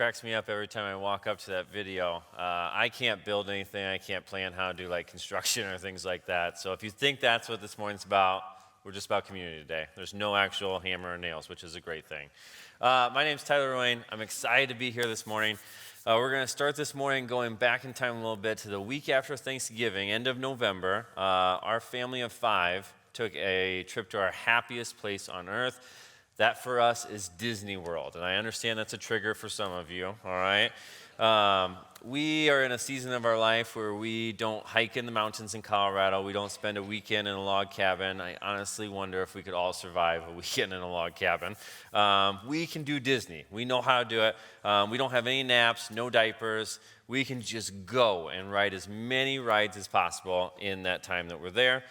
cracks me up every time I walk up to that video. I can't build anything. I can't plan how to do like construction or things like that. So if you think that's what this morning's about, we're just about community today. There's no actual hammer or nails, which is a great thing. My name's Tyler Ruane. I'm excited to be here this morning. We're going to start this morning going back in time a little bit to the week after Thanksgiving, end of November. Our family of 5 took a trip to our happiest place on earth. That for us is Disney World, and I understand that's a trigger for some of you, all right? We are in a season of our life where we don't hike in the mountains in Colorado. We don't spend a weekend in a log cabin. I honestly wonder if we could all survive a weekend in a log cabin. We can do Disney. We know how to do it. We don't have any naps, no diapers. We can just go and ride as many rides as possible in that time that we're there.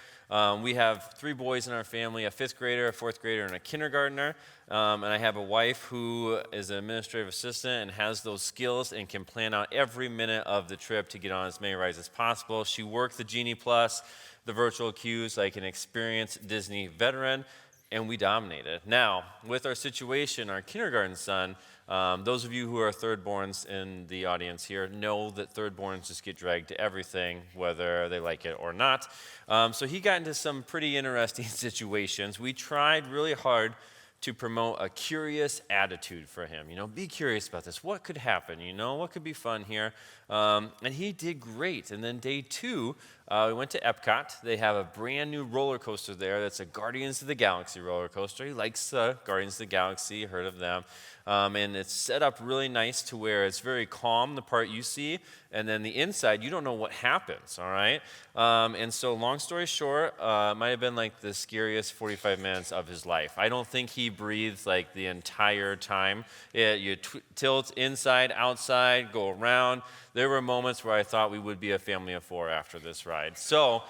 We have 3 boys in our family, a 5th grader, a 4th grader, and a kindergartner. And I have a wife who is an administrative assistant and has those skills and can plan out every minute of the trip to get on as many rides as possible. She worked the Genie Plus, the virtual queues, like an experienced Disney veteran, and we dominated. Now, with our situation, our kindergarten son, those of you who are thirdborns in the audience here know that thirdborns just get dragged to everything, whether they like it or not. So he got into some pretty interesting situations. We tried really hard to promote a curious attitude for him. Be curious about this. What could happen? What could be fun here? And he did great. And then day 2, we went to Epcot. They have a brand new roller coaster there that's a Guardians of the Galaxy roller coaster. He likes Guardians of the Galaxy, heard of them. And it's set up really nice to where it's very calm, the part you see, and then the inside, you don't know what happens, all right? And so long story short, might have been like the scariest 45 minutes of his life. I don't think he breathed like the entire time. You tilt inside, outside, go around. There were moments where I thought we would be a family of 4 after this ride. So,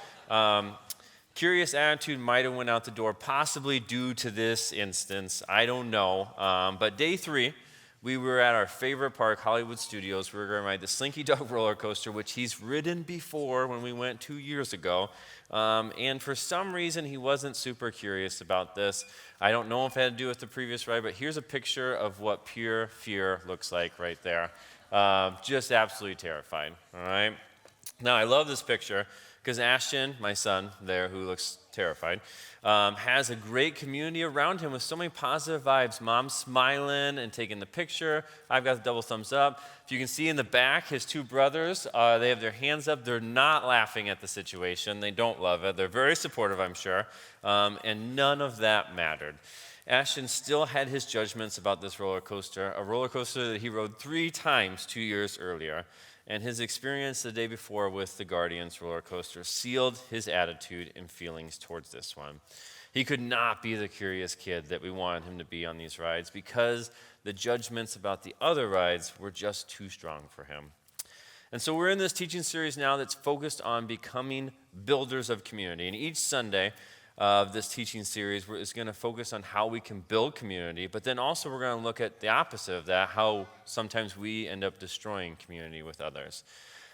curious attitude might have went out the door, possibly due to this instance. I don't know. But day 3, we were at our favorite park, Hollywood Studios. We were going to ride the Slinky Dog roller coaster, which he's ridden before when we went 2 years ago. And for some reason, he wasn't super curious about this. I don't know if it had to do with the previous ride, but here's a picture of what pure fear looks like right there. Just absolutely terrified, all right? Now, I love this picture because Ashton, my son there, who looks terrified, has a great community around him with so many positive vibes. Mom's smiling and taking the picture. I've got the double thumbs up. If you can see in the back, his 2 brothers, they have their hands up. They're not laughing at the situation. They don't love it. They're very supportive, I'm sure. And none of that mattered. Ashton still had his judgments about this roller coaster, a roller coaster that he rode 3 times 2 years earlier. And his experience the day before with the Guardians roller coaster sealed his attitude and feelings towards this one. He could not be the curious kid that we wanted him to be on these rides because the judgments about the other rides were just too strong for him. And so we're in this teaching series now that's focused on becoming builders of community. And each Sunday of this teaching series is going to focus on how we can build community, but then also we're going to look at the opposite of that, how sometimes we end up destroying community with others.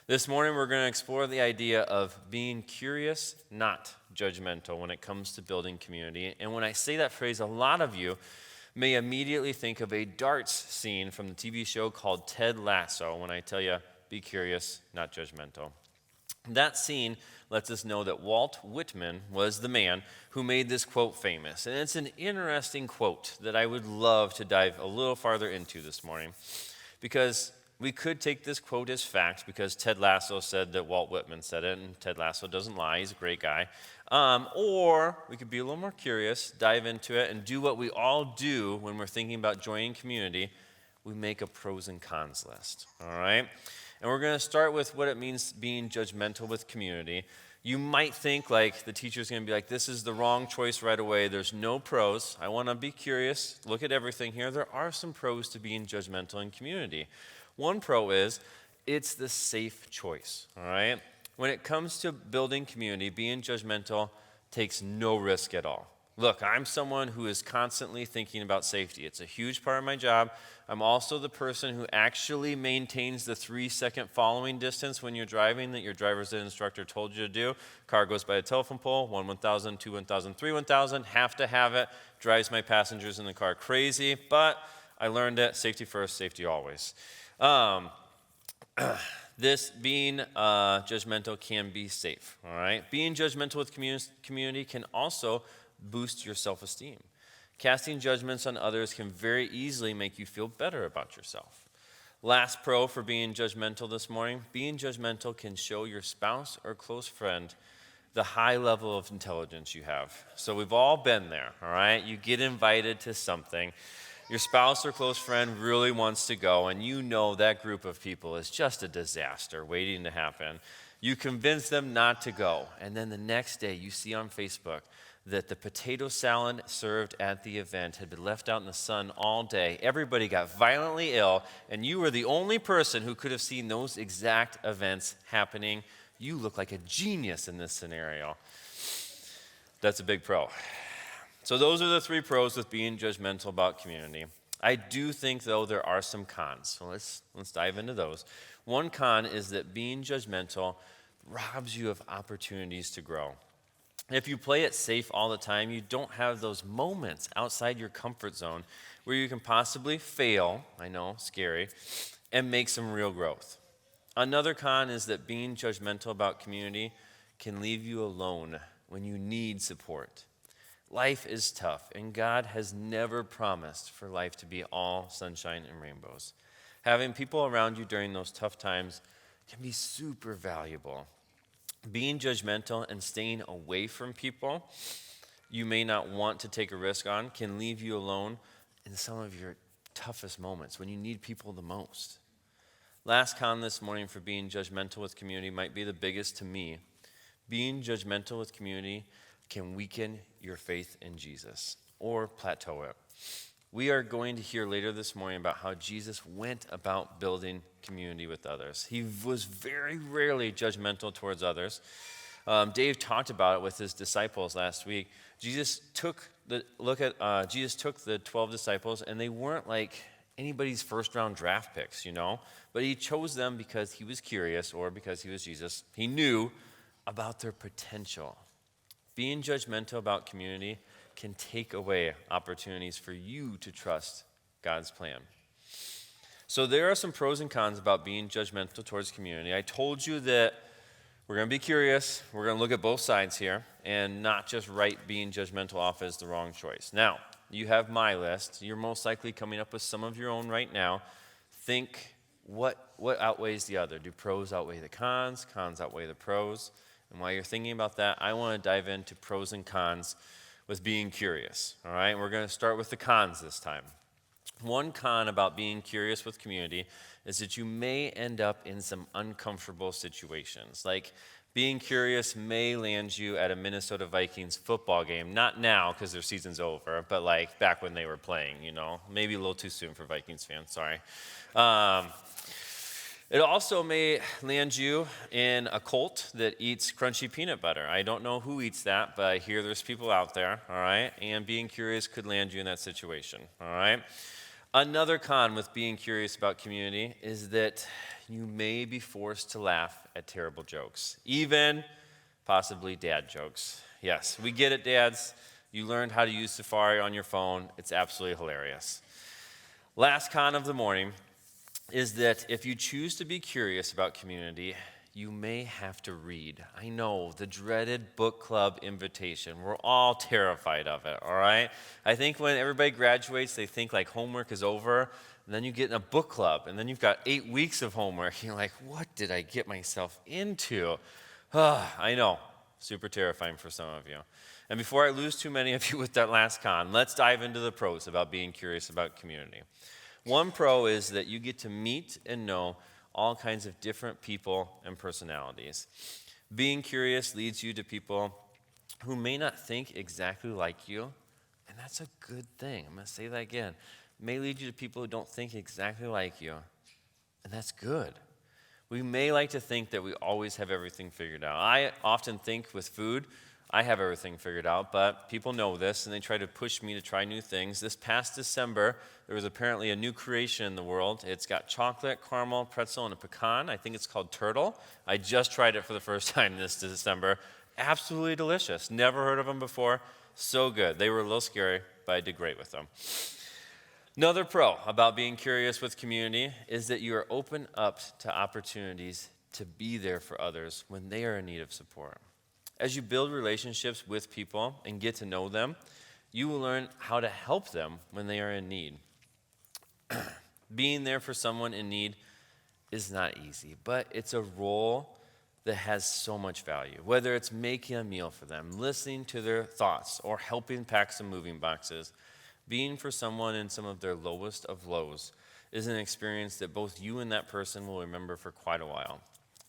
This morning we're going to explore the idea of being curious, not judgmental when it comes to building community. And when I say that phrase, a lot of you may immediately think of a darts scene from the TV show called Ted Lasso when I tell you, be curious, not judgmental. That scene lets us know that Walt Whitman was the man who made this quote famous. And it's an interesting quote that I would love to dive a little farther into this morning. Because we could take this quote as fact because Ted Lasso said that Walt Whitman said it, and Ted Lasso doesn't lie, he's a great guy. Or we could be a little more curious, dive into it, and do what we all do when we're thinking about joining community. We make a pros and cons list, all right? And we're going to start with what it means being judgmental with community. You might think like the teacher's going to be like, this is the wrong choice right away. There's no pros. I want to be curious. Look at everything here. There are some pros to being judgmental in community. One pro is it's the safe choice, all right? When it comes to building community, being judgmental takes no risk at all. Look, I'm someone who is constantly thinking about safety. It's a huge part of my job. I'm also the person who actually maintains the 3-second following distance when you're driving that your driver's ed instructor told you to do. Car goes by a telephone pole, 1 1000, 2 1000, 3 1000, have to have it. Drives my passengers in the car crazy, but I learned it, safety first, safety always. Um, this being judgmental can be safe, all right? Being judgmental with community can also boost your self-esteem. Casting judgments on others can very easily make you feel better about yourself. Last pro for being judgmental this morning, being judgmental can show your spouse or close friend the high level of intelligence you have. So we've all been there, all right? You get invited to something. Your spouse or close friend really wants to go, and you know that group of people is just a disaster waiting to happen. You convince them not to go, and then the next day you see on Facebook that the potato salad served at the event had been left out in the sun all day. Everybody got violently ill, and you were the only person who could have seen those exact events happening. You look like a genius in this scenario. That's a big pro. So those are the 3 pros with being judgmental about community. I do think, though, there are some cons. So let's dive into those. One con is that being judgmental robs you of opportunities to grow. If you play it safe all the time, you don't have those moments outside your comfort zone where you can possibly fail, I know, scary, and make some real growth. Another con is that being judgmental about community can leave you alone when you need support. Life is tough, and God has never promised for life to be all sunshine and rainbows. Having people around you during those tough times can be super valuable. Being judgmental and staying away from people you may not want to take a risk on can leave you alone in some of your toughest moments when you need people the most. Last con this morning for being judgmental with community might be the biggest to me. Being judgmental with community can weaken your faith in Jesus or plateau it. We are going to hear later this morning about how Jesus went about building community with others. He was very rarely judgmental towards others. Dave talked about it with his disciples last week. Jesus took the 12 disciples, and they weren't like anybody's first-round draft picks, but he chose them because he was curious or because he was Jesus. He knew about their potential. Being judgmental about community can take away opportunities for you to trust God's plan. So there are some pros and cons about being judgmental towards community. I told you that we're going to be curious. We're going to look at both sides here and not just write being judgmental off as the wrong choice. Now, you have my list. You're most likely coming up with some of your own right now. Think what outweighs the other. Do pros outweigh the cons? Cons outweigh the pros? And while you're thinking about that, I want to dive into pros and cons with being curious, all right? We're going to start with the cons this time. One con about being curious with community is that you may end up in some uncomfortable situations. Like being curious may land you at a Minnesota Vikings football game. Not now because their season's over, but like back when they were playing, Maybe a little too soon for Vikings fans, sorry. It also may land you in a cult that eats crunchy peanut butter. I don't know who eats that, but I hear there's people out there, all right? And being curious could land you in that situation, all right? Another con with being curious about community is that you may be forced to laugh at terrible jokes, even possibly dad jokes. Yes, we get it, dads. You learned how to use Safari on your phone. It's absolutely hilarious. Last con of the morning is that if you choose to be curious about community, you may have to read. I know, the dreaded book club invitation. We're all terrified of it, all right? I think when everybody graduates, they think like homework is over, and then you get in a book club, and then you've got 8 weeks of homework. You're like, what did I get myself into? I know, super terrifying for some of you. And before I lose too many of you with that last con, let's dive into the pros about being curious about community. One pro is that you get to meet and know all kinds of different people and personalities. Being curious leads you to people who may not think exactly like you, and that's a good thing. I'm going to say that again. It may lead you to people who don't think exactly like you, and that's good. We may like to think that we always have everything figured out. I often think with food, I have everything figured out, but people know this, and they try to push me to try new things. This past December, there was apparently a new creation in the world. It's got chocolate, caramel, pretzel, and a pecan. I think it's called turtle. I just tried it for the first time this December. Absolutely delicious. Never heard of them before. So good. They were a little scary, but I did great with them. Another pro about being curious with community is that you are open up to opportunities to be there for others when they are in need of support. As you build relationships with people and get to know them, you will learn how to help them when they are in need. Being there for someone in need is not easy, but it's a role that has so much value. Whether it's making a meal for them, listening to their thoughts, or helping pack some moving boxes, being for someone in some of their lowest of lows is an experience that both you and that person will remember for quite a while.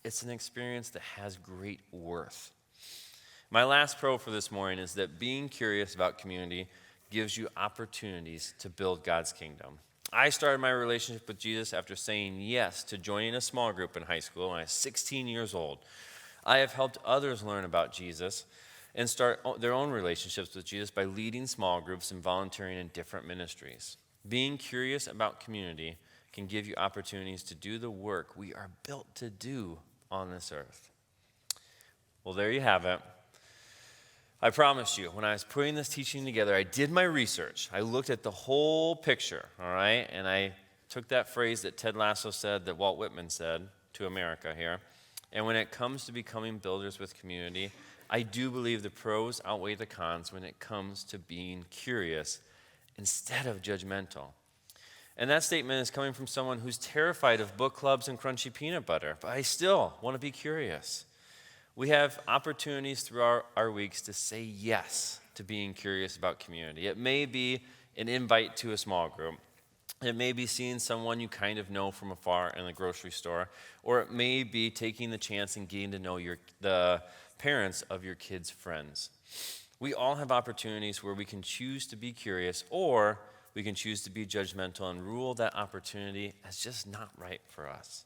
It's an experience that has great worth. My last pro for this morning is that being curious about community gives you opportunities to build God's kingdom. I started my relationship with Jesus after saying yes to joining a small group in high school when I was 16 years old. I have helped others learn about Jesus and start their own relationships with Jesus by leading small groups and volunteering in different ministries. Being curious about community can give you opportunities to do the work we are built to do on this earth. Well, there you have it. I promise you, when I was putting this teaching together, I did my research. I looked at the whole picture, all right? And I took that phrase that Ted Lasso said, that Walt Whitman said to America here. And when it comes to becoming builders with community, I do believe the pros outweigh the cons when it comes to being curious instead of judgmental. And that statement is coming from someone who's terrified of book clubs and crunchy peanut butter, but I still want to be curious. We have opportunities through our weeks to say yes to being curious about community. It may be an invite to a small group. It may be seeing someone you kind of know from afar in the grocery store, or it may be taking the chance and getting to know the parents of your kids' friends. We all have opportunities where we can choose to be curious, or we can choose to be judgmental and rule that opportunity as just not right for us.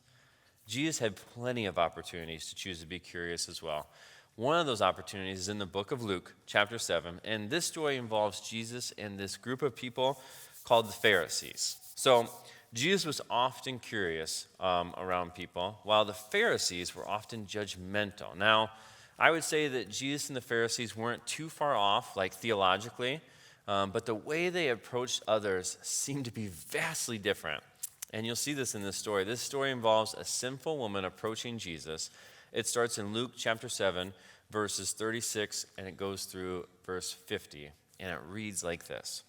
Jesus had plenty of opportunities to choose to be curious as well. One of those opportunities is in the book of Luke, chapter 7, and this story involves Jesus and this group of people called the Pharisees. So Jesus was often curious around people, while the Pharisees were often judgmental. Now, I would say that Jesus and the Pharisees weren't too far off, like theologically, but the way they approached others seemed to be vastly different. And you'll see this in this story. This story involves a sinful woman approaching Jesus. It starts in Luke chapter 7, verses 36, and it goes through verse 50. And it reads like this.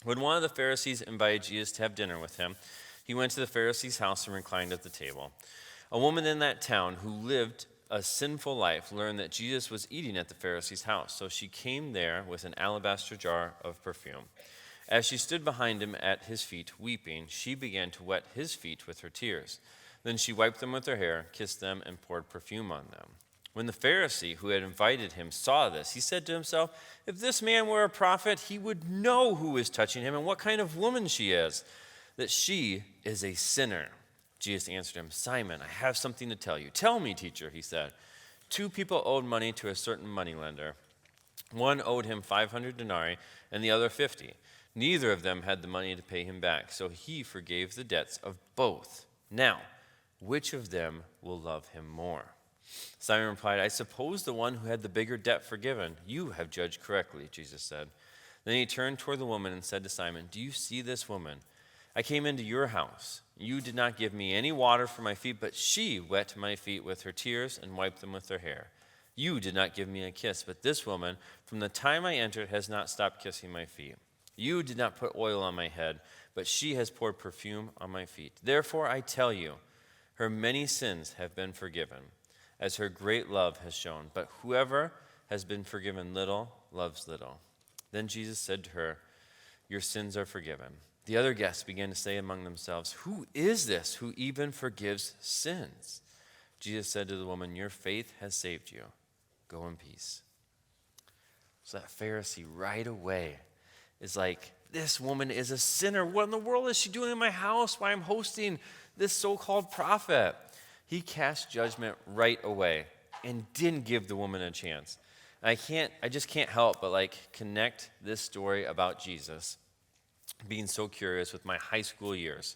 When one of the Pharisees invited Jesus to have dinner with him, he went to the Pharisee's house and reclined at the table. A woman in that town who lived a sinful life learned that Jesus was eating at the Pharisee's house. So she came there with an alabaster jar of perfume. As she stood behind him at his feet, weeping, she began to wet his feet with her tears. Then she wiped them with her hair, kissed them, and poured perfume on them. When the Pharisee who had invited him saw this, he said to himself, "If this man were a prophet, he would know who is touching him and what kind of woman she is, that she is a sinner." Jesus answered him, "Simon, I have something to tell you." "Tell me, teacher," he said. 2 people owed money to a certain moneylender. One owed him 500 denarii and the other 50. Neither of them had the money to pay him back, so he forgave the debts of both. Now, which of them will love him more? Simon replied, "I suppose the one who had the bigger debt forgiven." "You have judged correctly," Jesus said. Then he turned toward the woman and said to Simon, "Do you see this woman? I came into your house. You did not give me any water for my feet, but she wet my feet with her tears and wiped them with her hair. You did not give me a kiss, but this woman, from the time I entered, has not stopped kissing my feet. You did not put oil on my head, but she has poured perfume on my feet. Therefore, I tell you, her many sins have been forgiven, as her great love has shown. But whoever has been forgiven little loves little." Then Jesus said to her, "Your sins are forgiven." The other guests began to say among themselves, "Who is this who even forgives sins?" Jesus said to the woman, "Your faith has saved you. Go in peace." So that Pharisee right away is like, this woman is a sinner. What in the world is she doing in my house while I'm hosting this so-called prophet? He cast judgment right away and didn't give the woman a chance. I just can't help but connect this story about Jesus being so curious with my high school years.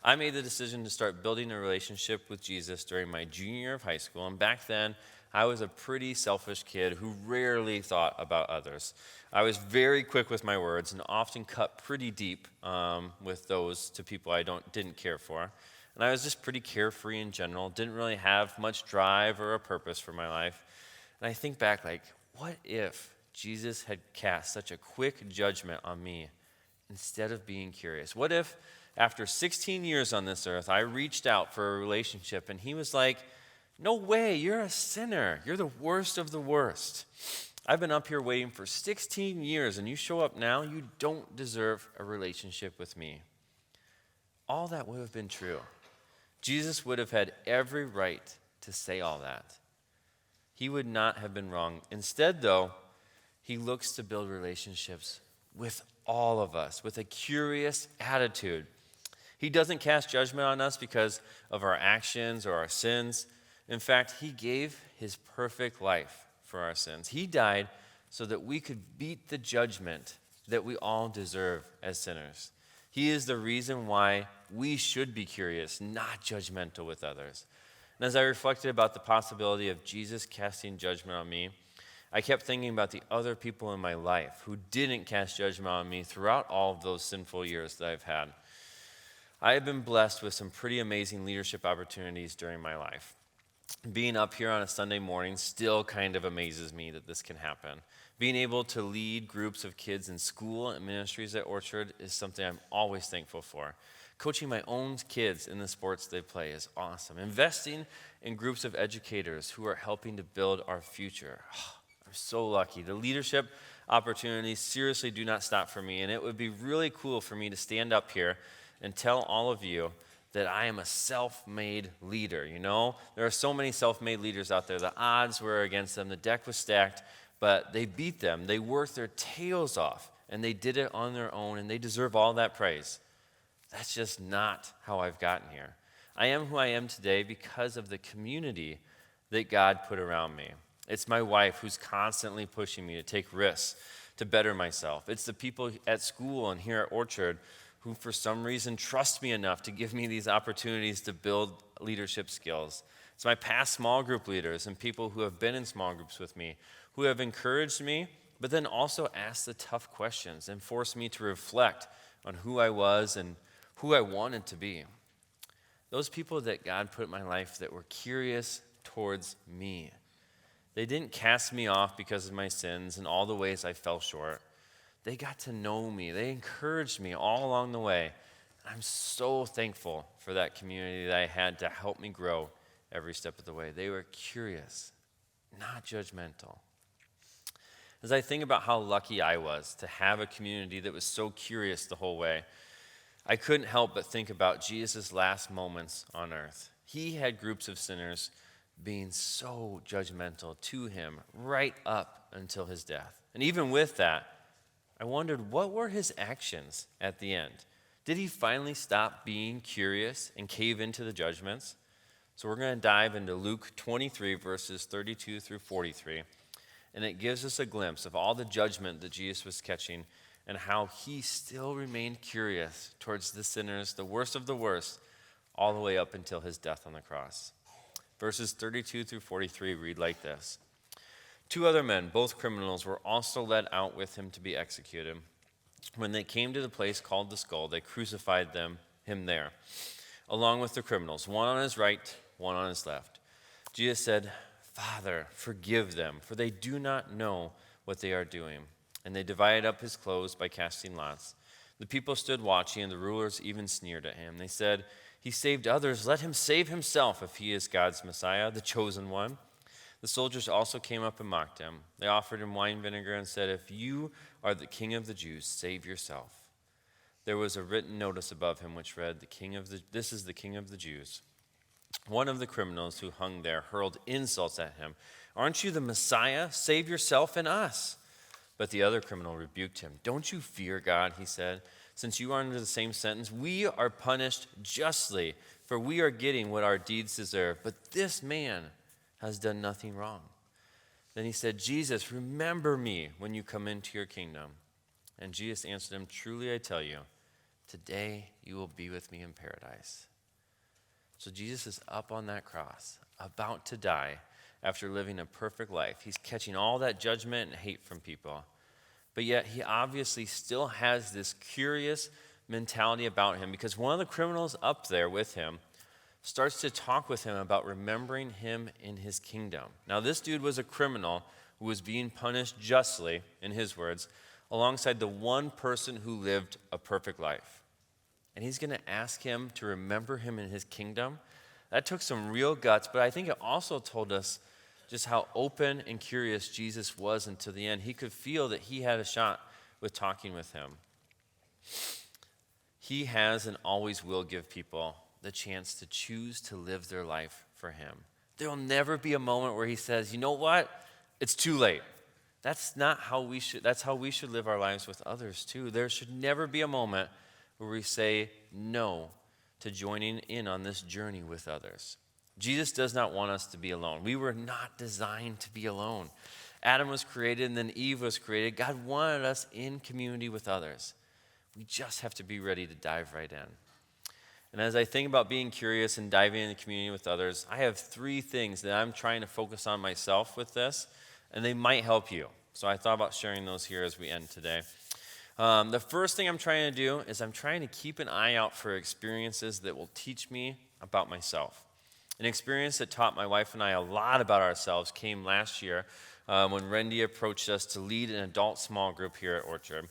I made the decision to start building a relationship with Jesus during my junior year of high school, and back then, I was a pretty selfish kid who rarely thought about others. I was very quick with my words and often cut pretty deep with those to people I didn't care for. And I was just pretty carefree in general, didn't really have much drive or a purpose for my life. And I think back like, what if Jesus had cast such a quick judgment on me instead of being curious? What if after 16 years on this earth, I reached out for a relationship and he was like, no way, you're a sinner. You're the worst of the worst. I've been up here waiting for 16 years and you show up now, you don't deserve a relationship with me. All that would have been true. Jesus would have had every right to say all that. He would not have been wrong. Instead, though, he looks to build relationships with all of us, with a curious attitude. He doesn't cast judgment on us because of our actions or our sins. In fact, he gave his perfect life for our sins. He died so that we could beat the judgment that we all deserve as sinners. He is the reason why we should be curious, not judgmental with others. And as I reflected about the possibility of Jesus casting judgment on me, I kept thinking about the other people in my life who didn't cast judgment on me throughout all of those sinful years that I've had. I have been blessed with some pretty amazing leadership opportunities during my life. Being up here on a Sunday morning still kind of amazes me that this can happen. Being able to lead groups of kids in school and ministries at Orchard is something I'm always thankful for. Coaching my own kids in the sports they play is awesome. Investing in groups of educators who are helping to build our future. I'm so lucky. The leadership opportunities seriously do not stop for me, and it would be really cool for me to stand up here and tell all of you that I am a self-made leader, you know? There are so many self-made leaders out there. The odds were against them. The deck was stacked, but they beat them. They worked their tails off, and they did it on their own, and they deserve all that praise. That's just not how I've gotten here. I am who I am today because of the community that God put around me. It's my wife who's constantly pushing me to take risks, to better myself. It's the people at school and here at Orchard who for some reason trust me enough to give me these opportunities to build leadership skills. It's my past small group leaders and people who have been in small groups with me, who have encouraged me, but then also asked the tough questions and forced me to reflect on who I was and who I wanted to be. Those people that God put in my life that were curious towards me. They didn't cast me off because of my sins and all the ways I fell short. They got to know me. They encouraged me all along the way. I'm so thankful for that community that I had to help me grow every step of the way. They were curious, not judgmental. As I think about how lucky I was to have a community that was so curious the whole way, I couldn't help but think about Jesus' last moments on earth. He had groups of sinners being so judgmental to him right up until his death. And even with that, I wondered, what were his actions at the end? Did he finally stop being curious and cave into the judgments? So we're going to dive into Luke 23, verses 32 through 43. And it gives us a glimpse of all the judgment that Jesus was catching and how he still remained curious towards the sinners, the worst of the worst, all the way up until his death on the cross. Verses 32 through 43 read like this. 2 other men, both criminals, were also led out with him to be executed. When they came to the place called the Skull, they crucified him there, along with the criminals, one on his right, one on his left. Jesus said, "Father, forgive them, for they do not know what they are doing." And they divided up his clothes by casting lots. The people stood watching, and the rulers even sneered at him. They said, "He saved others. Let him save himself if he is God's Messiah, the chosen one." The soldiers also came up and mocked him. They offered him wine vinegar and said, "If you are the king of the Jews, save yourself." There was a written notice above him which read, "This is the King of the Jews." One of the criminals who hung there hurled insults at him. "Aren't you the Messiah? Save yourself and us." But the other criminal rebuked him. "Don't you fear God," he said. "Since you are under the same sentence, we are punished justly, for we are getting what our deeds deserve. But this man has done nothing wrong." Then he said, "Jesus, remember me when you come into your kingdom." And Jesus answered him, "Truly I tell you, Today you will be with me in paradise. So Jesus is up on that cross, about to die after living a perfect life. He's catching all that judgment and hate from people. But yet he obviously still has this curious mentality about him, because one of the criminals up there with him starts to talk with him about remembering him in his kingdom. Now, this dude was a criminal who was being punished justly, in his words, alongside the one person who lived a perfect life. And he's going to ask him to remember him in his kingdom. That took some real guts, but I think it also told us just how open and curious Jesus was until the end. He could feel that he had a shot with talking with him. He has and always will give people the chance to choose to live their life for him. There will never be a moment where he says, you know what? It's too late. That's how we should live our lives with others too. There should never be a moment where we say no to joining in on this journey with others. Jesus does not want us to be alone. We were not designed to be alone. Adam was created and then Eve was created. God wanted us in community with others. We just have to be ready to dive right in. And as I think about being curious and diving into community with others, I have 3 things that I'm trying to focus on myself with this, and they might help you. So I thought about sharing those here as we end today. The first thing I'm trying to do is I'm trying to keep an eye out for experiences that will teach me about myself. An experience that taught my wife and I a lot about ourselves came last year when Rendy approached us to lead an adult small group here at Orchard.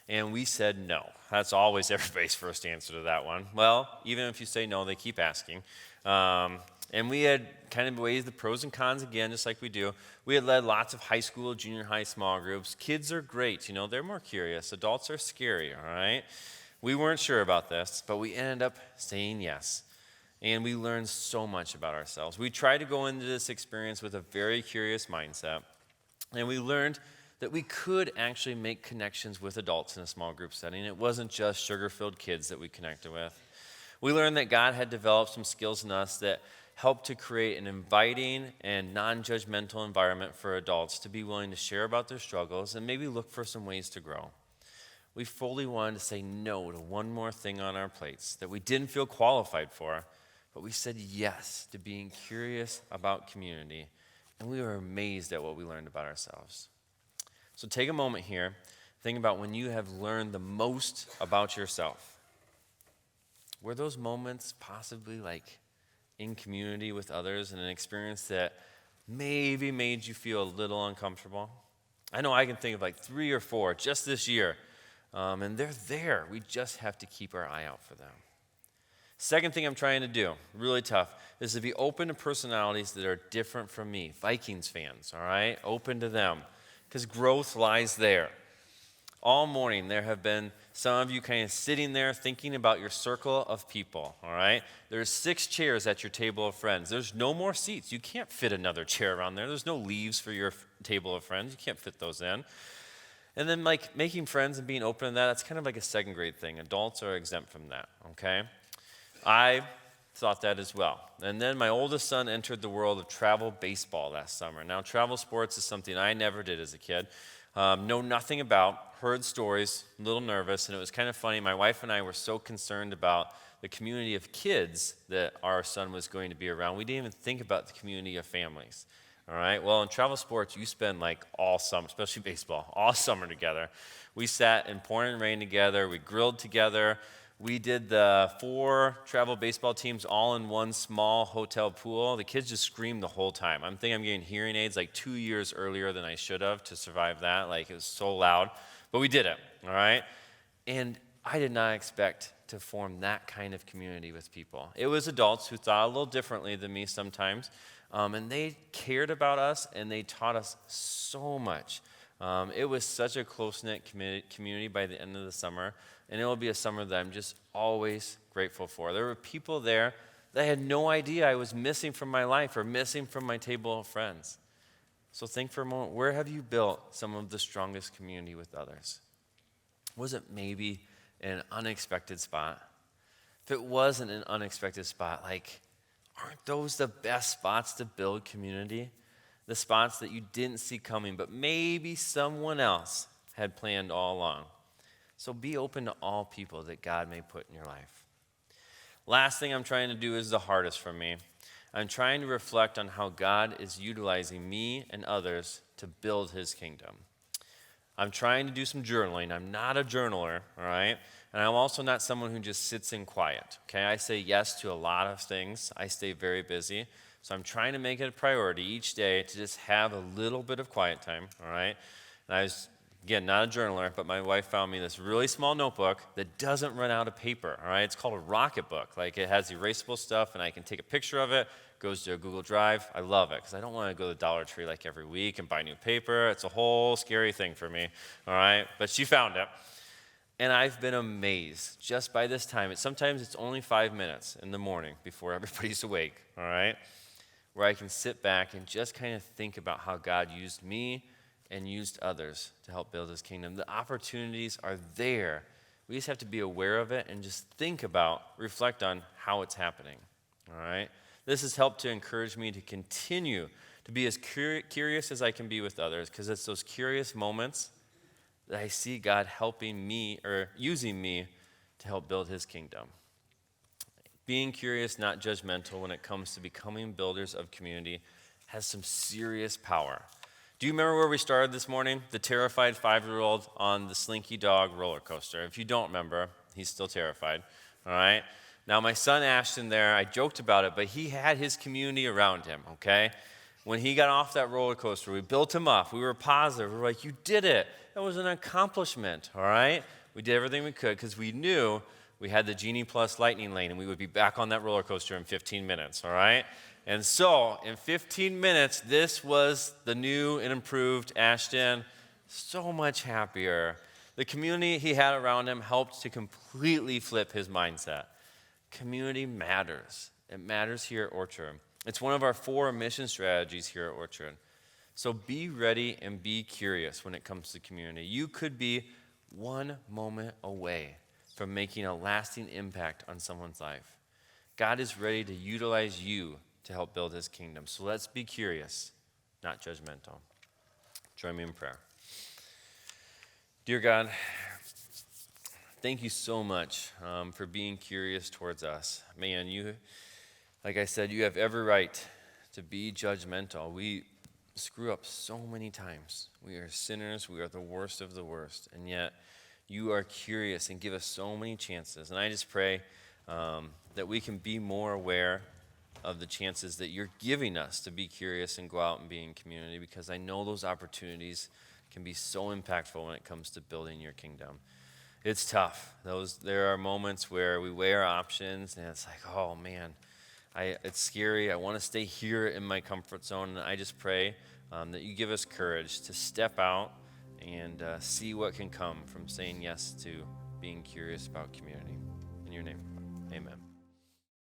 And we said no. That's always everybody's first answer to that one. Well, even if you say no, they keep asking. And we had kind of weighed the pros and cons again, just like we do. We had led lots of high school, junior high small groups. Kids are great, they're more curious. Adults are scary, all right? We weren't sure about this, but we ended up saying yes. And we learned so much about ourselves. We tried to go into this experience with a very curious mindset. And we learned that we could actually make connections with adults in a small group setting. It wasn't just sugar-filled kids that we connected with. We learned that God had developed some skills in us that helped to create an inviting and non-judgmental environment for adults to be willing to share about their struggles and maybe look for some ways to grow. We fully wanted to say no to one more thing on our plates that we didn't feel qualified for, but we said yes to being curious about community, and we were amazed at what we learned about ourselves. So take a moment here, think about when you have learned the most about yourself. Were those moments possibly like in community with others and an experience that maybe made you feel a little uncomfortable? I know I can think of like 3 or 4 just this year, and they're there. We just have to keep our eye out for them. Second thing I'm trying to do, really tough, is to be open to personalities that are different from me. Vikings fans, all right? Open to them, because growth lies there. All morning, there have been some of you kind of sitting there thinking about your circle of people, all right? There's 6 chairs at your table of friends. There's no more seats. You can't fit another chair around there. There's no leaves for your table of friends. You can't fit those in. And then, like, making friends and being open to that, that's kind of like a second grade thing. Adults are exempt from that, okay? I thought that as well. And then my oldest son entered the world of travel baseball last summer. Now, travel sports is something I never did as a kid. Know nothing about, heard stories, a little nervous, and it was kind of funny. My wife and I were so concerned about the community of kids that our son was going to be around. We didn't even think about the community of families. All right, well, in travel sports, you spend like all summer, especially baseball, all summer together. We sat in pouring rain together, we grilled together. We did the 4 travel baseball teams all in one small hotel pool. The kids just screamed the whole time. I'm getting hearing aids like 2 years earlier than I should have to survive that. Like, it was so loud. But we did it, all right? And I did not expect to form that kind of community with people. It was adults who thought a little differently than me sometimes. And they cared about us, and they taught us so much. It was such a close-knit community by the end of the summer, and it will be a summer that I'm just always grateful for. There were people there that I had no idea I was missing from my life or missing from my table of friends. So think for a moment, where have you built some of the strongest community with others? Was it maybe in an unexpected spot? If it wasn't an unexpected spot, aren't those the best spots to build community? The spots that you didn't see coming, but maybe someone else had planned all along. So be open to all people that God may put in your life. Last thing I'm trying to do is the hardest for me. I'm trying to reflect on how God is utilizing me and others to build his kingdom. I'm trying to do some journaling. I'm not a journaler, all right? And I'm also not someone who just sits in quiet, okay? I say yes to a lot of things. I stay very busy. So I'm trying to make it a priority each day to just have a little bit of quiet time, all right? And I was, again, not a journaler, but my wife found me this really small notebook that doesn't run out of paper, all right? It's called a rocket book. Like, it has erasable stuff, and I can take a picture of it, goes to a Google Drive. I love it, because I don't want to go to the Dollar Tree like every week and buy new paper. It's a whole scary thing for me, all right? But she found it. And I've been amazed just by this time. Sometimes it's only 5 minutes in the morning before everybody's awake, all right? Where I can sit back and just kind of think about how God used me and used others to help build his kingdom. The opportunities are there. We just have to be aware of it and just reflect on how it's happening, all right? This has helped to encourage me to continue to be as curious as I can be with others, because it's those curious moments that I see God helping me or using me to help build his kingdom. Being curious, not judgmental, when it comes to becoming builders of community has some serious power. Do you remember where we started this morning? The terrified 5-year-old on the Slinky Dog roller coaster. If you don't remember, he's still terrified, all right? Now, my son Ashton there, I joked about it, but he had his community around him, okay? When he got off that roller coaster, we built him up. We were positive. We were like, you did it. That was an accomplishment, all right? We did everything we could because we knew we had the Genie Plus lightning lane, and we would be back on that roller coaster in 15 minutes, all right? And so, in 15 minutes, this was the new and improved Ashton, so much happier. The community he had around him helped to completely flip his mindset. Community matters. It matters here at Orchard. It's one of our 4 mission strategies here at Orchard. So be ready and be curious when it comes to community. You could be one moment away from making a lasting impact on someone's life. God is ready to utilize you to help build his kingdom. So let's be curious, not judgmental. Join me in prayer. Dear God, thank you so much for being curious towards us. Man, you, like I said, you have every right to be judgmental. We screw up so many times. We are sinners. We are the worst of the worst. And yet, you are curious and give us so many chances. And I just pray that we can be more aware of the chances that you're giving us to be curious and go out and be in community, because I know those opportunities can be so impactful when it comes to building your kingdom. It's tough. There are moments where we weigh our options, and it's like, oh man, it's scary. I want to stay here in my comfort zone. And I just pray that you give us courage to step out and see what can come from saying yes to being curious about community. In your name, amen.